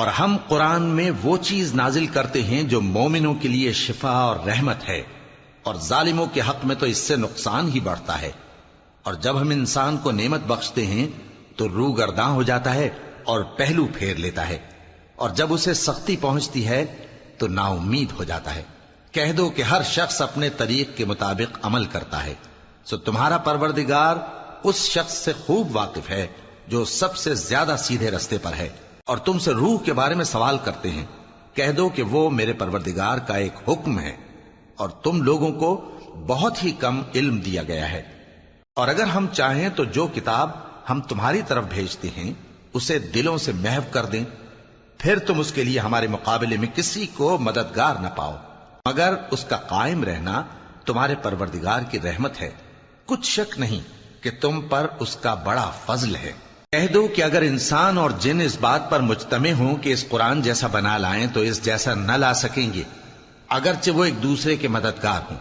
اور ہم قرآن میں وہ چیز نازل کرتے ہیں جو مومنوں کے لیے شفا اور رحمت ہے، اور ظالموں کے حق میں تو اس سے نقصان ہی بڑھتا ہے۔ اور جب ہم انسان کو نعمت بخشتے ہیں تو روح گرداں ہو جاتا ہے اور پہلو پھیر لیتا ہے، اور جب اسے سختی پہنچتی ہے تو نا امید ہو جاتا ہے۔ کہہ دو کہ ہر شخص اپنے طریق کے مطابق عمل کرتا ہے، سو تمہارا پروردگار اس شخص سے خوب واقف ہے جو سب سے زیادہ سیدھے رستے پر ہے۔ اور تم سے روح کے بارے میں سوال کرتے ہیں، کہہ دو کہ وہ میرے پروردگار کا ایک حکم ہے، اور تم لوگوں کو بہت ہی کم علم دیا گیا ہے۔ اور اگر ہم چاہیں تو جو کتاب ہم تمہاری طرف بھیجتے ہیں اسے دلوں سے محو کر دیں، پھر تم اس کے لیے ہمارے مقابلے میں کسی کو مددگار نہ پاؤ، مگر اس کا قائم رہنا تمہارے پروردگار کی رحمت ہے، کچھ شک نہیں کہ تم پر اس کا بڑا فضل ہے۔ کہہ دو کہ اگر انسان اور جن اس بات پر مجتمع ہوں کہ اس قرآن جیسا بنا لائیں تو اس جیسا نہ لا سکیں گے، اگرچہ وہ ایک دوسرے کے مددگار ہوں۔